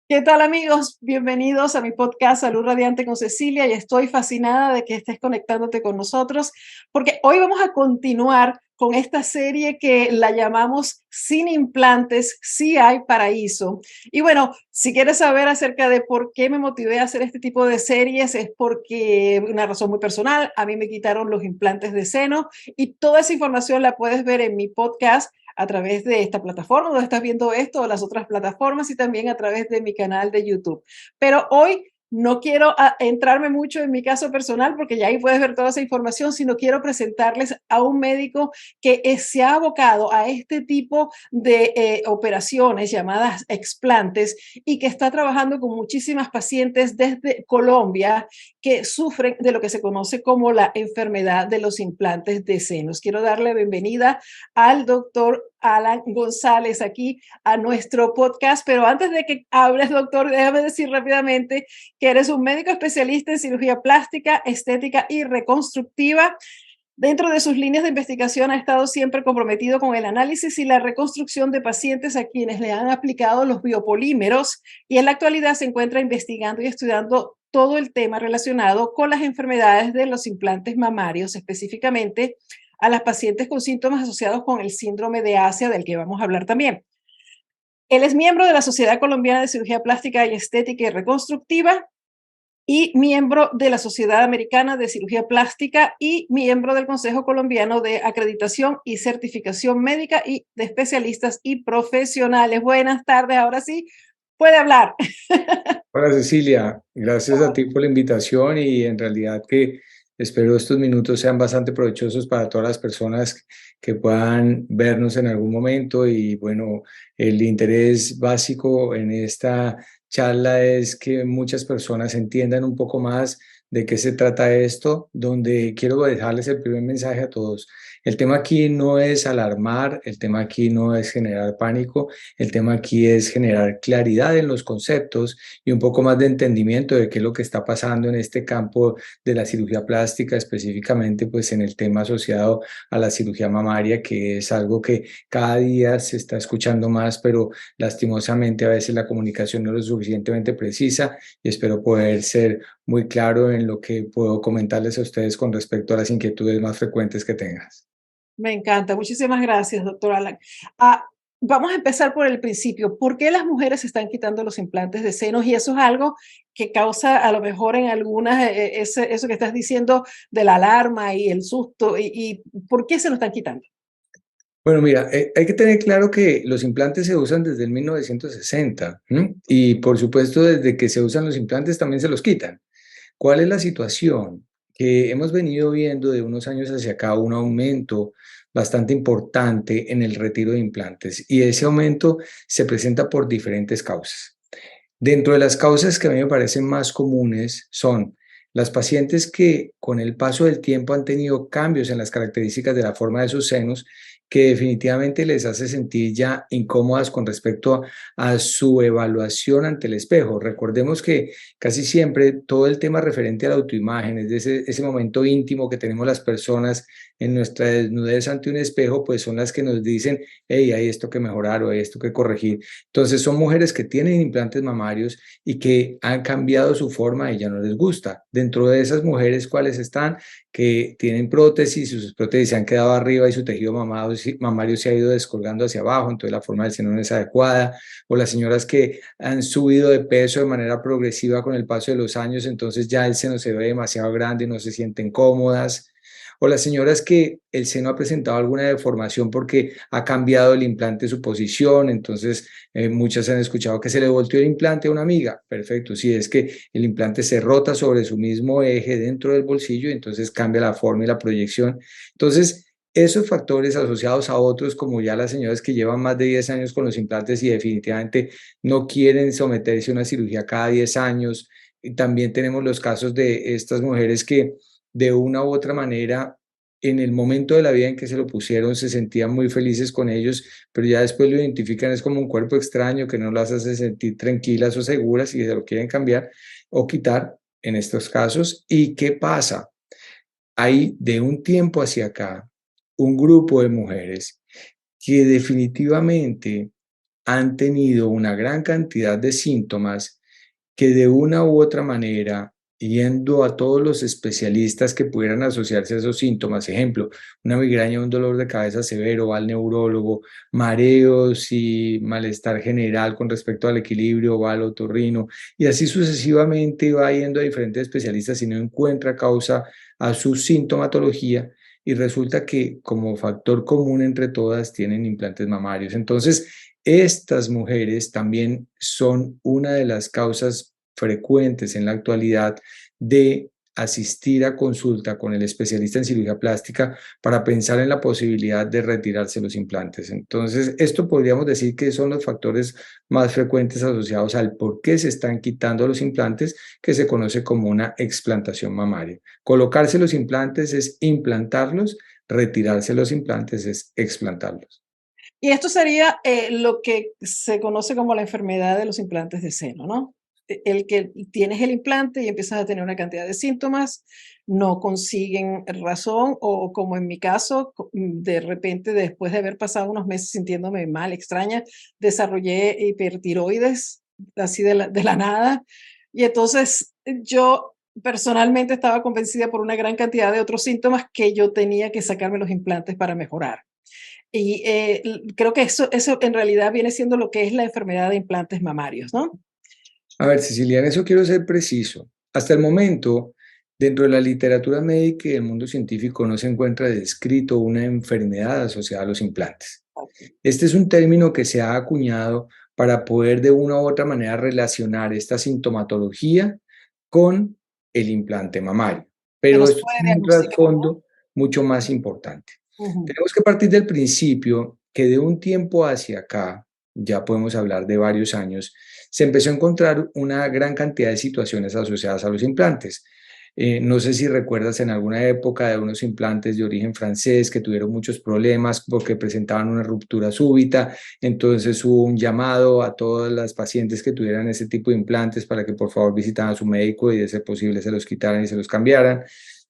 ¿Qué tal, amigos? Bienvenidos a mi podcast Salud Radiante con Cecilia y estoy fascinada de que estés conectándote con nosotros porque hoy vamos a continuar con esta serie que la llamamos Sin implantes, sí hay paraíso. Y bueno, si quieres saber acerca de por qué me motivé a hacer este tipo de series, es porque una razón muy personal, a mí me quitaron los implantes de seno y toda esa información la puedes ver en mi podcast a través de esta plataforma donde estás viendo esto o las otras plataformas y también a través de mi canal de YouTube. Pero hoy no quiero entrarme mucho en mi caso personal porque ya ahí puedes ver toda esa información, sino quiero presentarles a un médico que se ha abocado a este tipo de operaciones llamadas explantes y que está trabajando con muchísimas pacientes desde Colombia que sufren de lo que se conoce como la enfermedad de los implantes de senos. Quiero darle bienvenida al doctor Alan González aquí a nuestro podcast. Pero antes de que hables, doctor, déjame decir rápidamente que eres un médico especialista en cirugía plástica, estética y reconstructiva. Dentro de sus líneas de investigación ha estado siempre comprometido con el análisis y la reconstrucción de pacientes a quienes le han aplicado los biopolímeros y en la actualidad se encuentra investigando y estudiando todo el tema relacionado con las enfermedades de los implantes mamarios, específicamente a las pacientes con síntomas asociados con el síndrome de Asia, del que vamos a hablar también. Él es miembro de la Sociedad Colombiana de Cirugía Plástica y Estética y Reconstructiva y miembro de la Sociedad Americana de Cirugía Plástica y miembro del Consejo Colombiano de Acreditación y Certificación Médica y de especialistas y profesionales. Buenas tardes, ahora sí, puede hablar. Hola Cecilia, gracias a ti por la invitación y en realidad que espero estos minutos sean bastante provechosos para todas las personas que puedan vernos en algún momento y bueno, el interés básico en esta charla es que muchas personas entiendan un poco más de qué se trata esto, donde quiero dejarles el primer mensaje a todos. El tema aquí no es alarmar, el tema aquí no es generar pánico, el tema aquí es generar claridad en los conceptos y un poco más de entendimiento de qué es lo que está pasando en este campo de la cirugía plástica, específicamente pues en el tema asociado a la cirugía mamaria, que es algo que cada día se está escuchando más, pero lastimosamente a veces la comunicación no es lo suficientemente precisa y espero poder ser muy claro en lo que puedo comentarles a ustedes con respecto a las inquietudes más frecuentes que tengas. Me encanta. Muchísimas gracias, doctor Alan. Ah, Vamos a empezar por el principio. ¿Por qué las mujeres se están quitando los implantes de senos? Y eso es algo que causa a lo mejor en algunas, eso que estás diciendo de la alarma y el susto. ¿Y por qué se lo están quitando? Bueno, mira, hay que tener claro que los implantes se usan desde el 1960, ¿m? Y por supuesto desde que se usan los implantes también se los quitan. ¿Cuál es la situación? Que hemos venido viendo de unos años hacia acá un aumento bastante importante en el retiro de implantes y ese aumento se presenta por diferentes causas. Dentro de las causas que a mí me parecen más comunes son las pacientes que con el paso del tiempo han tenido cambios en las características de la forma de sus senos que definitivamente les hace sentir ya incómodas con respecto a su evaluación ante el espejo. Recordemos que casi siempre todo el tema referente a la autoimagen, es de ese momento íntimo que tenemos las personas en nuestra desnudez ante un espejo, pues son las que nos dicen, hey, hay esto que mejorar o hay esto que corregir. Entonces son mujeres que tienen implantes mamarios y que han cambiado su forma y ya no les gusta. Dentro de esas mujeres, ¿cuáles están? Que tienen prótesis y sus prótesis se han quedado arriba y su tejido mamario se ha ido descolgando hacia abajo, entonces la forma del seno no es adecuada, o las señoras que han subido de peso de manera progresiva con el paso de los años, entonces ya el seno se ve demasiado grande y no se sienten cómodas, o las señoras que el seno ha presentado alguna deformación porque ha cambiado el implante su posición, entonces muchas han escuchado que se le volteó el implante a una amiga. Perfecto, sí, es que el implante se rota sobre su mismo eje dentro del bolsillo y entonces cambia la forma y la proyección. Entonces, esos factores asociados a otros, como ya las señoras que llevan más de 10 años con los implantes y definitivamente no quieren someterse a una cirugía cada 10 años. Y también tenemos los casos de estas mujeres que de una u otra manera en el momento de la vida en que se lo pusieron se sentían muy felices con ellos, pero ya después lo identifican es como un cuerpo extraño que no las hace sentir tranquilas o seguras y se lo quieren cambiar o quitar en estos casos. ¿Y qué pasa? Hay de un tiempo hacia acá un grupo de mujeres que definitivamente han tenido una gran cantidad de síntomas que de una u otra manera, yendo a todos los especialistas que pudieran asociarse a esos síntomas, ejemplo, una migraña, un dolor de cabeza severo, va al neurólogo, mareos y malestar general con respecto al equilibrio, va al otorrino, y así sucesivamente va yendo a diferentes especialistas y no encuentra causa a su sintomatología. Y resulta que como factor común entre todas tienen implantes mamarios. Entonces, estas mujeres también son una de las causas frecuentes en la actualidad de asistir a consulta con el especialista en cirugía plástica para pensar en la posibilidad de retirarse los implantes. Entonces, esto podríamos decir que son los factores más frecuentes asociados al por qué se están quitando los implantes, que se conoce como una explantación mamaria. Colocarse los implantes es implantarlos, retirarse los implantes es explantarlos. Y esto sería lo que se conoce como la enfermedad de los implantes de seno, ¿no? El que tienes el implante y empiezas a tener una cantidad de síntomas, no consiguen razón o como en mi caso, de repente después de haber pasado unos meses sintiéndome mal, extraña, desarrollé hipertiroides, así de la nada. Y entonces yo personalmente estaba convencida por una gran cantidad de otros síntomas que yo tenía que sacarme los implantes para mejorar. Y creo que eso en realidad viene siendo lo que es la enfermedad de implantes mamarios, ¿no? A ver, Cecilia, en eso quiero ser preciso. Hasta el momento, dentro de la literatura médica y el mundo científico no se encuentra descrito una enfermedad asociada a los implantes. Este es un término que se ha acuñado para poder de una u otra manera relacionar esta sintomatología con el implante mamario. Que no Pero se esto puede tiene un diagnosticar, ¿no? trasfondo mucho más importante. Ujú. Tenemos que partir del principio que de un tiempo hacia acá, ya podemos hablar de varios años, se empezó a encontrar una gran cantidad de situaciones asociadas a los implantes. No sé si recuerdas en alguna época de unos implantes de origen francés que tuvieron muchos problemas porque presentaban una ruptura súbita, entonces hubo un llamado a todas las pacientes que tuvieran ese tipo de implantes para que por favor visitaran a su médico y de ser posible se los quitaran y se los cambiaran.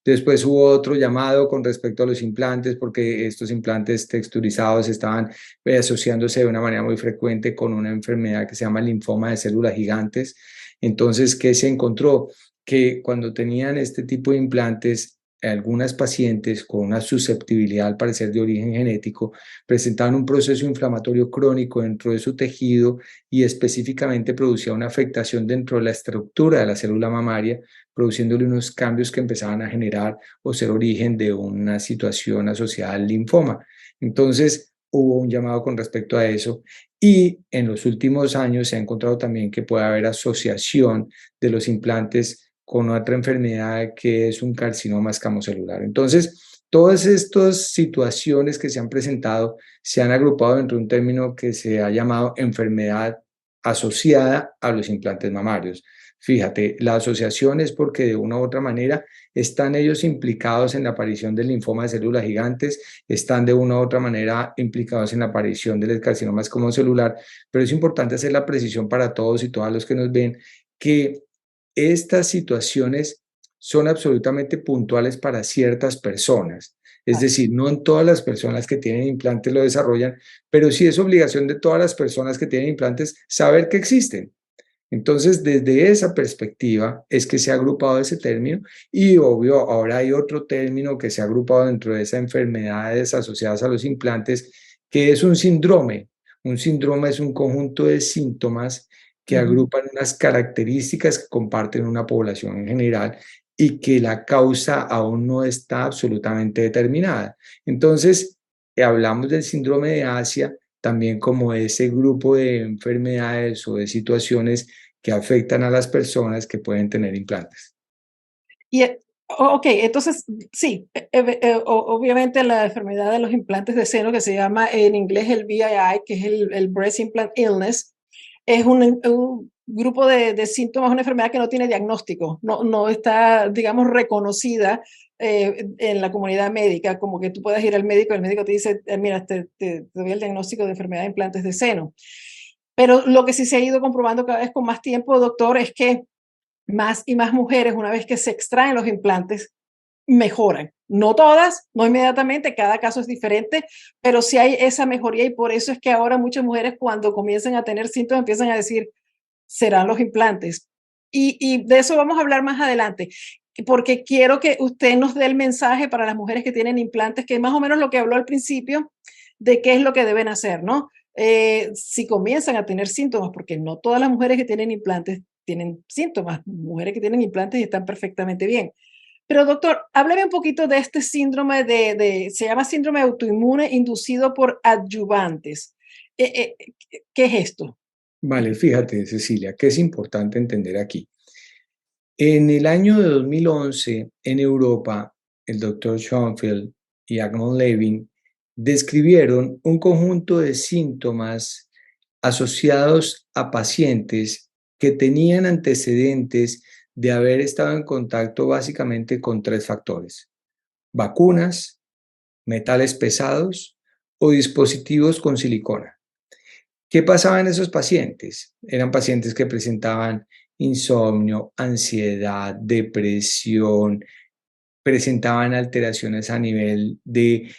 Después hubo otro llamado con respecto a los implantes porque estos implantes texturizados estaban asociándose de una manera muy frecuente con una enfermedad que se llama linfoma de células gigantes. Entonces, ¿qué se encontró? Que cuando tenían este tipo de implantes, algunas pacientes con una susceptibilidad al parecer de origen genético presentaban un proceso inflamatorio crónico dentro de su tejido y específicamente producía una afectación dentro de la estructura de la célula mamaria, produciéndole unos cambios que empezaban a generar o ser origen de una situación asociada al linfoma. Entonces, hubo un llamado con respecto a eso y en los últimos años se ha encontrado también que puede haber asociación de los implantes con otra enfermedad que es un carcinoma escamocelular. Entonces, todas estas situaciones que se han presentado se han agrupado dentro de un término que se ha llamado enfermedad asociada a los implantes mamarios. Fíjate, la asociación es porque de una u otra manera están ellos implicados en la aparición del linfoma de células gigantes, están de una u otra manera implicados en la aparición del carcinoma escamocelular, pero es importante hacer la precisión para todos y todas los que nos ven que estas situaciones son absolutamente puntuales para ciertas personas. Es decir, no en todas las personas que tienen implantes lo desarrollan, pero sí es obligación de todas las personas que tienen implantes saber que existen. Entonces, desde esa perspectiva es que se ha agrupado ese término y obvio, ahora hay otro término que se ha agrupado dentro de esas enfermedades asociadas a los implantes, que es un síndrome. Un síndrome es un conjunto de síntomas que Ujú. agrupan unas características que comparten una población en general y que la causa aún no está absolutamente determinada. Entonces, hablamos del síndrome de Asia también como ese grupo de enfermedades o de situaciones que afectan a las personas que pueden tener implantes. Y, ok, entonces, sí, obviamente la enfermedad de los implantes de seno, que se llama en inglés el BII, que es el Breast Implant Illness, es un grupo de síntomas, una enfermedad que no tiene diagnóstico, no está, digamos, reconocida en la comunidad médica, como que tú puedas ir al médico y el médico te dice, mira, te doy el diagnóstico de enfermedad de implantes de seno. Pero lo que sí se ha ido comprobando cada vez con más tiempo, doctor, es que más y más mujeres, una vez que se extraen los implantes, mejoran. No todas, no inmediatamente, cada caso es diferente, pero sí hay esa mejoría y por eso es que ahora muchas mujeres cuando comienzan a tener síntomas empiezan a decir, serán los implantes. Y de eso vamos a hablar más adelante, porque quiero que usted nos dé el mensaje para las mujeres que tienen implantes, que es más o menos lo que habló al principio, de qué es lo que deben hacer, ¿no? Si comienzan a tener síntomas, porque no todas las mujeres que tienen implantes tienen síntomas, mujeres que tienen implantes y están perfectamente bien. Pero doctor, háblame un poquito de este síndrome se llama síndrome autoinmune inducido por adyuvantes. ¿Qué es esto? Vale, fíjate, Cecilia, que es importante entender aquí. En el año de 2011, en Europa, el doctor Schoenfeld y Agnon Levin describieron un conjunto de síntomas asociados a pacientes que tenían antecedentes de haber estado en contacto básicamente con tres factores: vacunas, metales pesados o dispositivos con silicona. ¿Qué pasaba en esos pacientes? Eran pacientes que presentaban insomnio, ansiedad, depresión, presentaban alteraciones a nivel de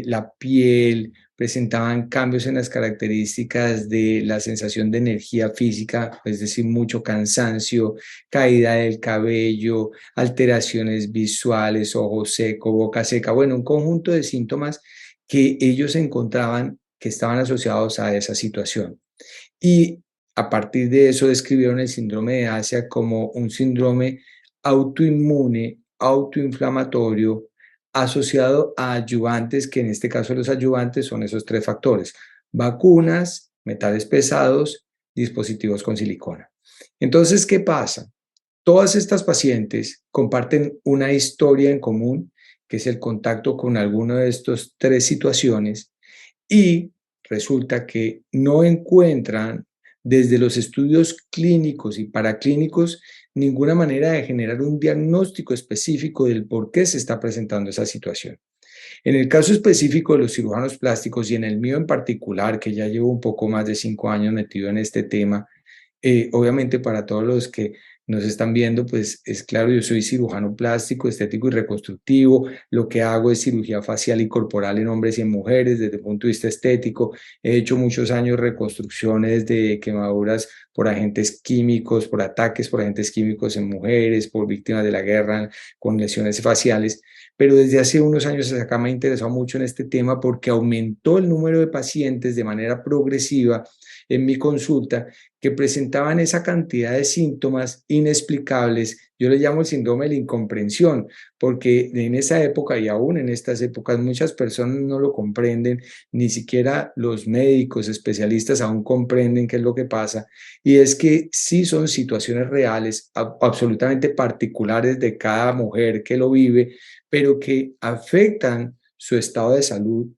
la piel, presentaban cambios en las características de la sensación de energía física, es decir, mucho cansancio, caída del cabello, alteraciones visuales, ojo seco, boca seca, bueno, un conjunto de síntomas que ellos encontraban que estaban asociados a esa situación. Y a partir de eso describieron el síndrome de Asia como un síndrome autoinmune, autoinflamatorio, asociado a adyuvantes, que en este caso los adyuvantes son esos tres factores: vacunas, metales pesados, dispositivos con silicona. Entonces, ¿qué pasa? Todas estas pacientes comparten una historia en común, que es el contacto con alguna de estas tres situaciones, y resulta que no encuentran desde los estudios clínicos y paraclínicos ninguna manera de generar un diagnóstico específico del por qué se está presentando esa situación. En el caso específico de los cirujanos plásticos y en el mío en particular, que ya llevo un poco más de 5 años metido en este tema, obviamente para todos los que nos están viendo, pues es claro, yo soy cirujano plástico, estético y reconstructivo. Lo que hago es cirugía facial y corporal en hombres y en mujeres desde el punto de vista estético. He hecho muchos años reconstrucciones de quemaduras por agentes químicos, por ataques por agentes químicos en mujeres, por víctimas de la guerra con lesiones faciales. Pero desde hace unos años acá me he interesado mucho en este tema porque aumentó el número de pacientes de manera progresiva en mi consulta que presentaban esa cantidad de síntomas inexplicables. Yo le llamo el síndrome de la incomprensión, porque en esa época y aún en estas épocas muchas personas no lo comprenden, ni siquiera los médicos especialistas aún comprenden qué es lo que pasa, y es que sí son situaciones reales, absolutamente particulares de cada mujer que lo vive, pero que afectan su estado de salud,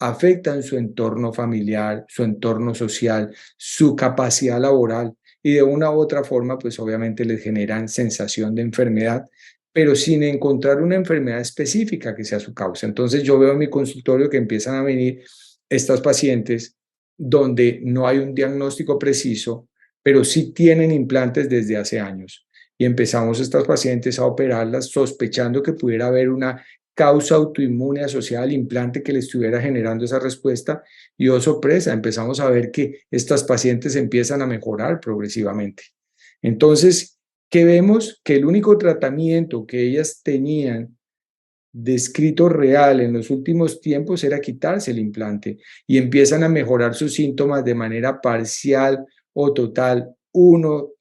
afectan su entorno familiar, su entorno social, su capacidad laboral, y de una u otra forma, pues obviamente les generan sensación de enfermedad, pero sin encontrar una enfermedad específica que sea su causa. Entonces yo veo en mi consultorio que empiezan a venir estas pacientes donde no hay un diagnóstico preciso, pero sí tienen implantes desde hace años. Y empezamos estas pacientes a operarlas sospechando que pudiera haber una causa autoinmune asociada al implante que le estuviera generando esa respuesta, y oh sorpresa, empezamos a ver que estas pacientes empiezan a mejorar progresivamente. Entonces, ¿qué vemos? Que el único tratamiento que ellas tenían descrito real en los últimos tiempos era quitarse el implante, y empiezan a mejorar sus síntomas de manera parcial o total,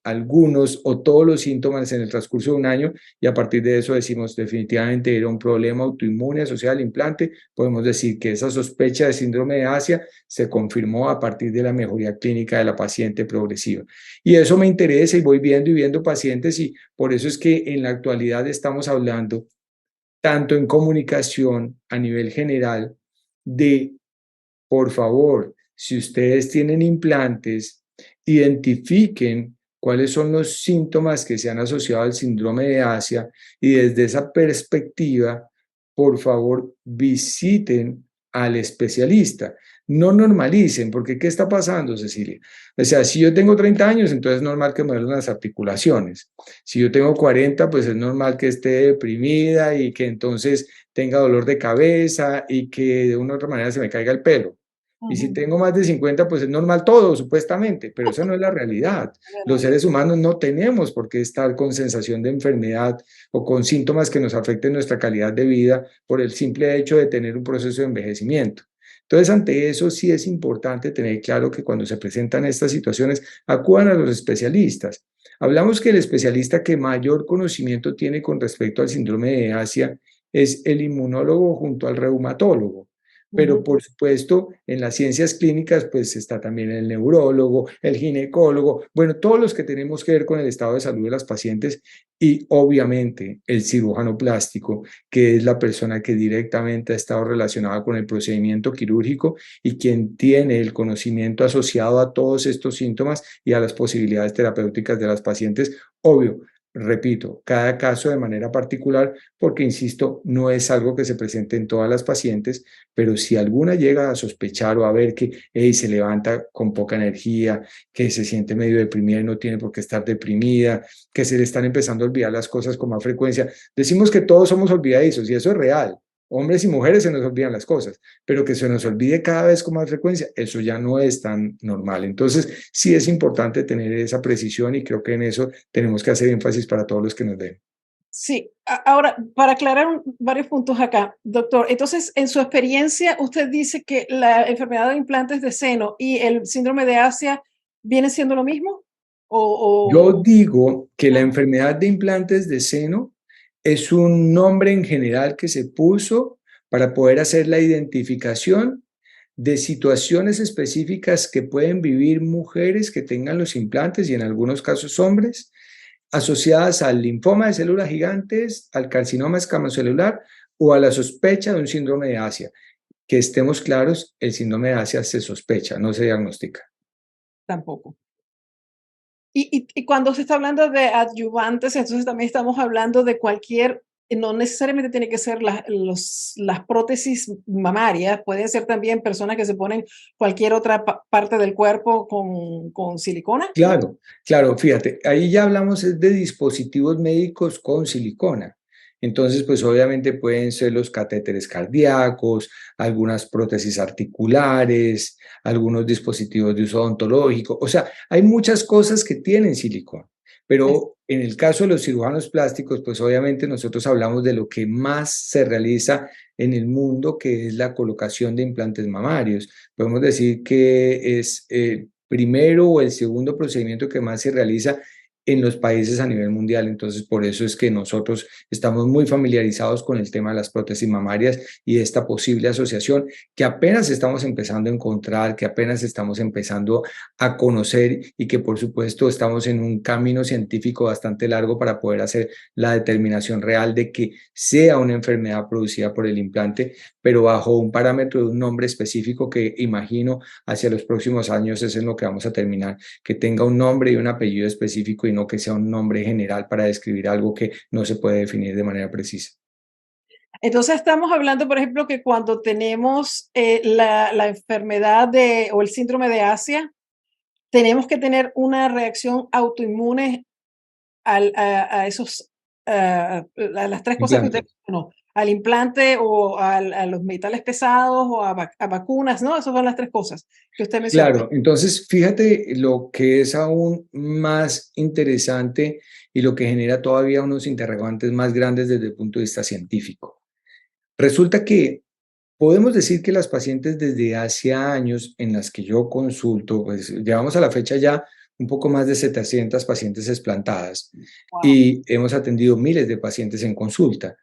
algunos o todos los síntomas en el transcurso de un año, y a partir de eso decimos definitivamente era un problema autoinmune asociado al implante. Podemos decir que esa sospecha de síndrome de Asia se confirmó a partir de la mejoría clínica de la paciente progresiva. Y eso me interesa y voy viendo y viendo pacientes, y por eso es que en la actualidad estamos hablando tanto en comunicación a nivel general de, por favor, si ustedes tienen implantes, identifiquen cuáles son los síntomas que se han asociado al síndrome de Asia, y desde esa perspectiva, por favor, visiten al especialista. no normalicen, porque ¿qué está pasando, Cecilia? O sea, si yo tengo 30 años, entonces es normal que me duelen las articulaciones. Si yo tengo 40, pues es normal que esté deprimida y que entonces tenga dolor de cabeza y que de una u otra manera se me caiga el pelo. Y si Ujú. tengo más de 50, pues es normal todo, supuestamente, pero esa no es la realidad. Los seres humanos no tenemos por qué estar con sensación de enfermedad o con síntomas que nos afecten nuestra calidad de vida por el simple hecho de tener un proceso de envejecimiento. Entonces, ante eso sí es importante tener claro que cuando se presentan estas situaciones, acudan a los especialistas. Hablamos que el especialista que mayor conocimiento tiene con respecto al síndrome de Asia es el inmunólogo junto al reumatólogo. Pero Ujú. por supuesto, en las ciencias clínicas, pues está también el neurólogo, el ginecólogo, bueno, todos los que tenemos que ver con el estado de salud de las pacientes y obviamente el cirujano plástico, que es la persona que directamente ha estado relacionada con el procedimiento quirúrgico y quien tiene el conocimiento asociado a todos estos síntomas y a las posibilidades terapéuticas de las pacientes. Obvio, repito, cada caso de manera particular, porque insisto, no es algo que se presente en todas las pacientes, pero si alguna llega a sospechar o a ver que se levanta con poca energía, que se siente medio deprimida y no tiene por qué estar deprimida, que se le están empezando a olvidar las cosas con más frecuencia, decimos que todos somos olvidadizos y eso es real. Hombres y mujeres se nos olvidan las cosas, pero que se nos olvide cada vez con más frecuencia, eso ya no es tan normal. Entonces, sí es importante tener esa precisión y creo que en eso tenemos que hacer énfasis para todos los que nos ven. Sí, ahora, para aclarar varios puntos acá, doctor, entonces, en su experiencia, usted dice que la enfermedad de implantes de seno y el síndrome de Asia vienen siendo lo mismo, Yo o, digo que la ajá, enfermedad de implantes de seno es un nombre en general que se puso para poder hacer la identificación de situaciones específicas que pueden vivir mujeres que tengan los implantes y en algunos casos hombres, asociadas al linfoma de células gigantes, al carcinoma escamocelular o a la sospecha de un síndrome de Asia. Que estemos claros, el síndrome de Asia se sospecha, no se diagnostica. tampoco. Y cuando se está hablando de adyuvantes, entonces también estamos hablando de cualquier, no necesariamente tiene que ser las prótesis mamarias, pueden ser también personas que se ponen cualquier otra parte del cuerpo con silicona. Claro, claro, fíjate, ahí ya hablamos de dispositivos médicos con silicona. Entonces, pues obviamente pueden ser los catéteres cardíacos, algunas prótesis articulares, algunos dispositivos de uso odontológico. O sea, hay muchas cosas que tienen silicona. Es- Pero en el caso de los cirujanos plásticos, pues obviamente nosotros hablamos de lo que más se realiza en el mundo, que es la colocación de implantes mamarios. Podemos decir que es primero o el segundo procedimiento que más se realiza en los países a nivel mundial. Entonces, por eso es que nosotros estamos muy familiarizados con el tema de las prótesis mamarias y esta posible asociación que apenas estamos empezando a encontrar, que apenas estamos empezando a conocer y que por supuesto estamos en un camino científico bastante largo para poder hacer la determinación real de que sea una enfermedad producida por el implante, pero bajo un parámetro de un nombre específico que imagino hacia los próximos años es en lo que vamos a terminar, que tenga un nombre y un apellido específico y no que sea un nombre general para describir algo que no se puede definir de manera precisa. Entonces estamos hablando, por ejemplo, que cuando tenemos la enfermedad o el síndrome de Asia, tenemos que tener una reacción autoinmune a esos, a las tres cosas que usted Implantes. mencionó, al implante o a los metales pesados o a vacunas, ¿no? Esas son las tres cosas que usted mencionó. Claro, entonces fíjate lo que es aún más interesante y lo que genera todavía unos interrogantes más grandes desde el punto de vista científico. Resulta que podemos decir que las pacientes desde hace años en las que yo consulto, pues llevamos a la fecha ya un poco más de 700 pacientes explantadas Wow. y hemos atendido miles de pacientes en consulta.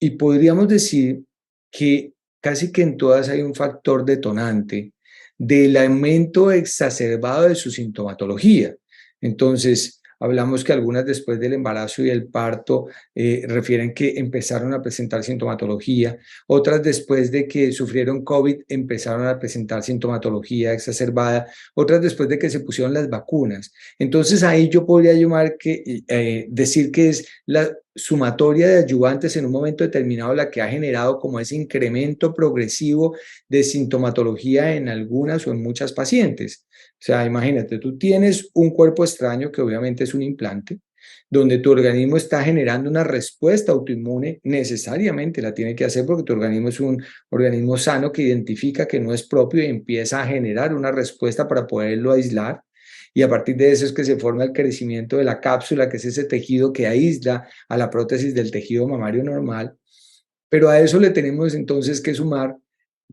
Y podríamos decir que casi que en todas hay un factor detonante del aumento exacerbado de su sintomatología. Entonces, Hablamos que algunas después del embarazo y el parto refieren que empezaron a presentar sintomatología, otras después de que sufrieron COVID empezaron a presentar sintomatología exacerbada, otras después de que se pusieron las vacunas. Entonces ahí yo podría decir que es la sumatoria de ayudantes en un momento determinado la que ha generado como ese incremento progresivo de sintomatología en algunas o en muchas pacientes. O sea, imagínate, tú tienes un cuerpo extraño que obviamente es un implante, donde tu organismo está generando una respuesta autoinmune, necesariamente la tiene que hacer porque tu organismo es un organismo sano que identifica que no es propio y empieza a generar una respuesta para poderlo aislar. Y a partir de eso es que se forma el crecimiento de la cápsula, que es ese tejido que aísla a la prótesis del tejido mamario normal. Pero a eso le tenemos entonces que sumar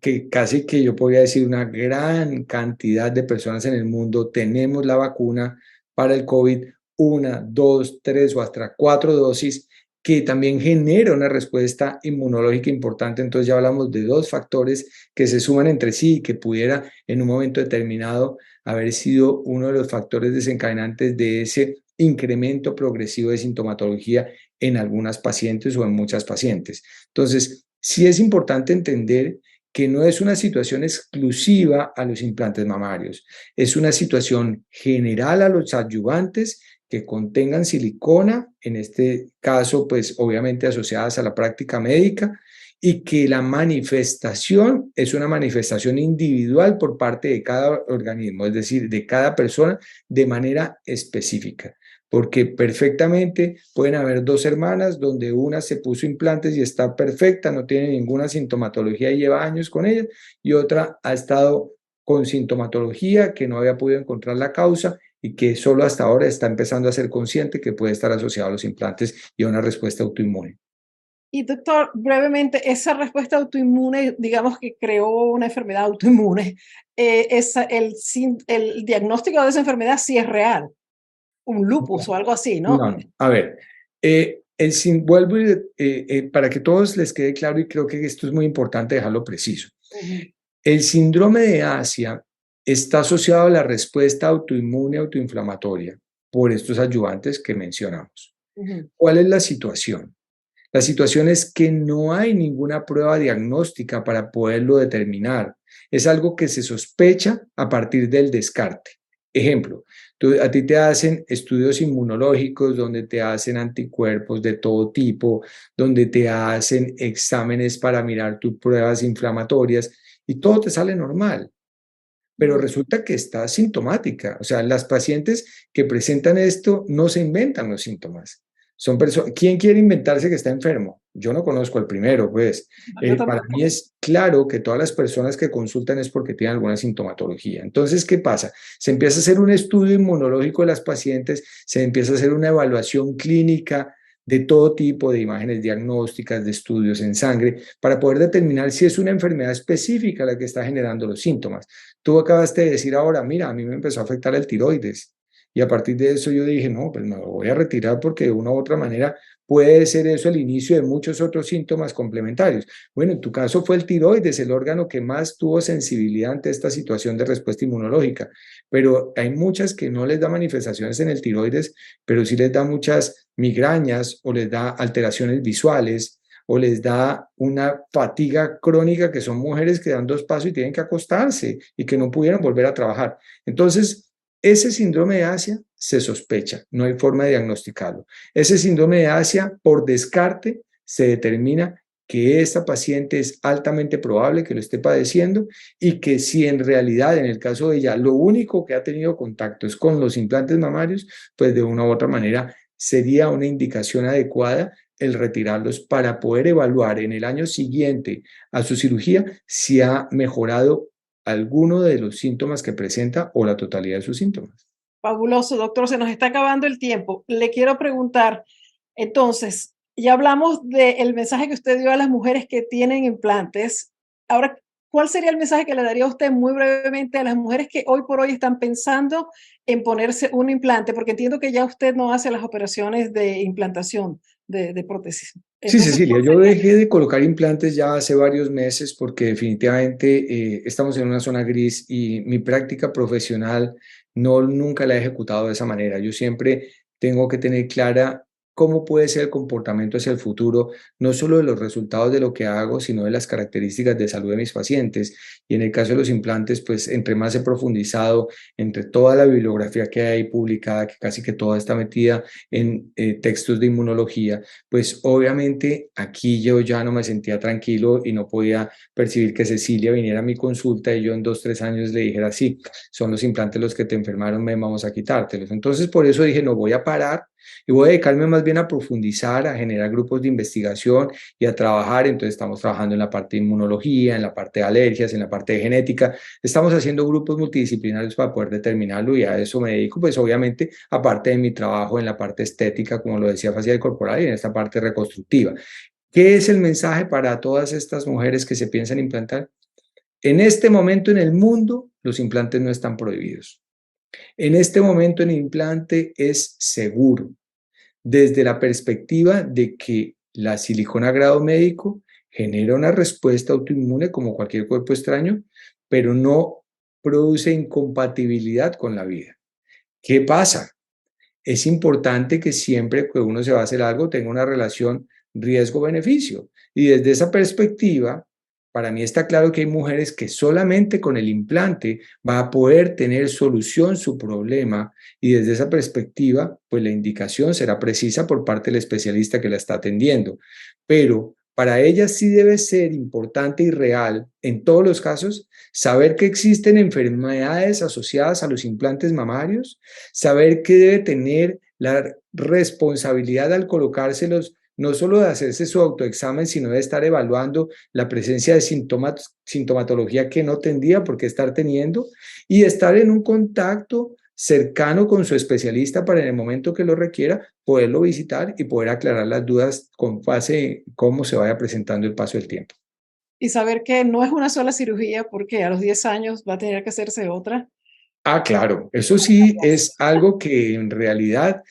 que casi que yo podría decir una gran cantidad de personas en el mundo tenemos la vacuna para el COVID, una, dos, tres o hasta cuatro dosis, que también genera una respuesta inmunológica importante. Entonces ya hablamos de dos factores que se suman entre sí y que pudiera en un momento determinado haber sido uno de los factores desencadenantes de ese incremento progresivo de sintomatología en algunas pacientes o en muchas pacientes. Entonces, sí es importante entender que no es una situación exclusiva a los implantes mamarios, es una situación general a los adyuvantes que contengan silicona, en este caso, pues obviamente asociadas a la práctica médica, y que la manifestación es una manifestación individual por parte de cada organismo, es decir, de cada persona de manera específica. Porque perfectamente pueden haber dos hermanas donde una se puso implantes y está perfecta, no tiene ninguna sintomatología y lleva años con ella, y otra ha estado con sintomatología que no había podido encontrar la causa y que solo hasta ahora está empezando a ser consciente que puede estar asociado a los implantes y a una respuesta autoinmune. Y doctor, brevemente, esa respuesta autoinmune, digamos que creó una enfermedad autoinmune, el diagnóstico de esa enfermedad sí es real, un lupus o algo así, ¿no? No, no. A ver, vuelvo para que todos les quede claro y creo que esto es muy importante dejarlo preciso. Ujú, El síndrome de Asia está asociado a la respuesta autoinmune autoinflamatoria por estos ayudantes que mencionamos. ujú. ¿Cuál es la situación? La situación es que no hay ninguna prueba diagnóstica para poderlo determinar. Es algo que se sospecha a partir del descarte. Ejemplo, a ti te hacen estudios inmunológicos donde te hacen anticuerpos de todo tipo, donde te hacen exámenes para mirar tus pruebas inflamatorias y todo te sale normal, pero Mm. resulta que está sintomática. O sea, las pacientes que presentan esto no se inventan los síntomas. Son personas. ¿Quién quiere inventarse que está enfermo? Yo no conozco al primero, pues. No, yo Para tampoco. mí es claro que todas las personas que consultan es porque tienen alguna sintomatología. Entonces, ¿qué pasa? Se empieza a hacer un estudio inmunológico de las pacientes, se empieza a hacer una evaluación clínica de todo tipo de imágenes diagnósticas, de estudios en sangre, para poder determinar si es una enfermedad específica la que está generando los síntomas. Tú acabaste de decir ahora, mira, a mí me empezó a afectar el tiroides. Y a partir de eso yo dije, no, pues me lo voy a retirar porque de una u otra manera puede ser eso el inicio de muchos otros síntomas complementarios. Bueno, en tu caso fue el tiroides, el órgano que más tuvo sensibilidad ante esta situación de respuesta inmunológica, pero hay muchas que no les da manifestaciones en el tiroides, pero sí les da muchas migrañas o les da alteraciones visuales o les da una fatiga crónica, que son mujeres que dan dos pasos y tienen que acostarse y que no pudieron volver a trabajar. Entonces, ese síndrome de Asia se sospecha, no hay forma de diagnosticarlo. Ese síndrome de Asia, por descarte, se determina que esta paciente es altamente probable que lo esté padeciendo y que si en realidad, en el caso de ella, lo único que ha tenido contacto es con los implantes mamarios, pues de una u otra manera sería una indicación adecuada el retirarlos para poder evaluar en el año siguiente a su cirugía si ha mejorado alguno de los síntomas que presenta o la totalidad de sus síntomas. Fabuloso, doctor, se nos está acabando el tiempo. Le quiero preguntar, entonces, ya hablamos del mensaje que usted dio a las mujeres que tienen implantes. Ahora, ¿cuál sería el mensaje que le daría usted muy brevemente a las mujeres que hoy por hoy están pensando en ponerse un implante? Porque entiendo que ya usted no hace las operaciones de implantación de prótesis. Sí, Entonces, Cecilia, ¿cuál yo sería? dejé de colocar implantes ya hace varios meses porque definitivamente estamos en una zona gris y mi práctica profesional nunca la he ejecutado de esa manera. Yo siempre tengo que tener clara cómo puede ser el comportamiento hacia el futuro, no solo de los resultados de lo que hago, sino de las características de salud de mis pacientes. Y en el caso de los implantes, pues entre más he profundizado, entre toda la bibliografía que hay publicada, que casi que toda está metida en textos de inmunología, pues obviamente aquí yo ya no me sentía tranquilo y no podía percibir que Cecilia viniera a mi consulta y yo en 2, 3 años le dijera, sí, son los implantes los que te enfermaron, ven, vamos a quitártelos. Entonces por eso dije, no voy a parar y voy a dedicarme más bien a profundizar, a generar grupos de investigación y a trabajar. Entonces estamos trabajando en la parte de inmunología, en la parte de alergias, en la parte de genética. Estamos haciendo grupos multidisciplinarios para poder determinarlo y a eso me dedico, pues obviamente, aparte de mi trabajo en la parte estética, como lo decía, facial y corporal y en esta parte reconstructiva. ¿Qué es el mensaje para todas estas mujeres que se piensan implantar? En este momento en el mundo, los implantes no están prohibidos. En este momento el implante es seguro desde la perspectiva de que la silicona a grado médico genera una respuesta autoinmune como cualquier cuerpo extraño, pero no produce incompatibilidad con la vida. ¿Qué pasa? Es importante que siempre que uno se va a hacer algo tenga una relación riesgo-beneficio. Y desde esa perspectiva, para mí está claro que hay mujeres que solamente con el implante va a poder tener solución su problema y desde esa perspectiva, pues la indicación será precisa por parte del especialista que la está atendiendo. Pero para ellas sí debe ser importante y real, en todos los casos, saber que existen enfermedades asociadas a los implantes mamarios, saber que debe tener la responsabilidad al colocárselos, no solo de hacerse su autoexamen, sino de estar evaluando la presencia de sintomatología que no tendría por qué estar teniendo y estar en un contacto cercano con su especialista para en el momento que lo requiera poderlo visitar y poder aclarar las dudas con base en cómo se vaya presentando el paso del tiempo. Y saber que no es una sola cirugía porque a los 10 años va a tener que hacerse otra. Ah, claro, eso sí es algo que en realidad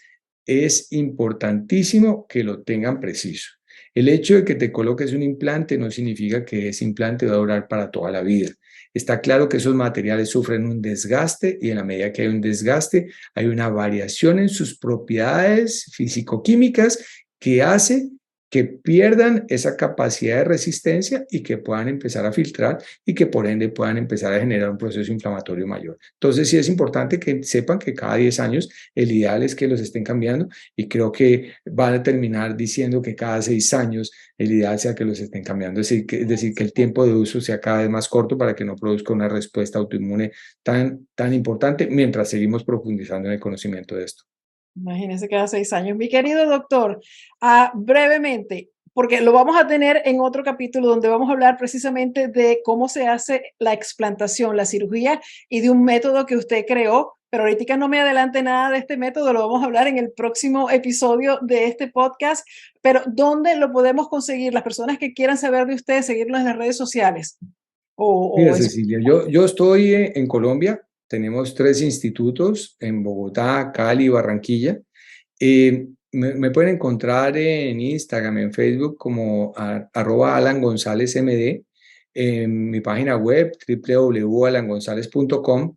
es importantísimo que lo tengan preciso. El hecho de que te coloques un implante no significa que ese implante va a durar para toda la vida. Está claro que esos materiales sufren un desgaste y en la medida que hay un desgaste, hay una variación en sus propiedades físico-químicas que hace que pierdan esa capacidad de resistencia y que puedan empezar a filtrar y que por ende puedan empezar a generar un proceso inflamatorio mayor. Entonces sí es importante que sepan que cada 10 años el ideal es que los estén cambiando y creo que van a terminar diciendo que cada 6 años el ideal sea que los estén cambiando, es decir, que el tiempo de uso sea cada vez más corto para que no produzca una respuesta autoinmune tan importante mientras seguimos profundizando en el conocimiento de esto. Imagínense cada 6 años. Mi querido doctor, brevemente, porque lo vamos a tener en otro capítulo donde vamos a hablar precisamente de cómo se hace la explantación, la cirugía y de un método que usted creó, pero ahorita no me adelante nada de este método, lo vamos a hablar en el próximo episodio de este podcast, pero ¿dónde lo podemos conseguir? Las personas que quieran saber de usted, seguirlo en las redes sociales Mira, o en su... Cecilia, yo estoy en Colombia, tenemos 3 institutos en Bogotá, Cali y Barranquilla. Me pueden encontrar en Instagram, en Facebook como @Alan González MD, en mi página web www.alangonzalez.com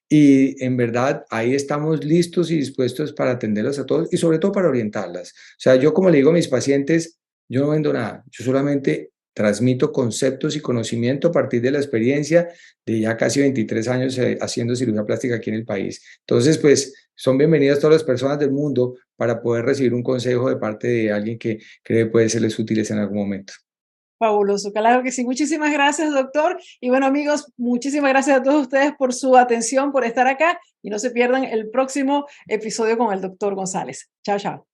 y en verdad ahí estamos listos y dispuestos para atenderlas a todos y sobre todo para orientarlas. O sea, yo como le digo a mis pacientes, yo no vendo nada, yo solamente transmito conceptos y conocimiento a partir de la experiencia de ya casi 23 años haciendo cirugía plástica aquí en el país. Entonces, pues son bienvenidas todas las personas del mundo para poder recibir un consejo de parte de alguien que cree puede serles útiles en algún momento. Fabuloso, claro que sí. Muchísimas gracias, doctor. Y bueno, amigos, muchísimas gracias a todos ustedes por su atención, por estar acá y no se pierdan el próximo episodio con el doctor González. Chao, chao.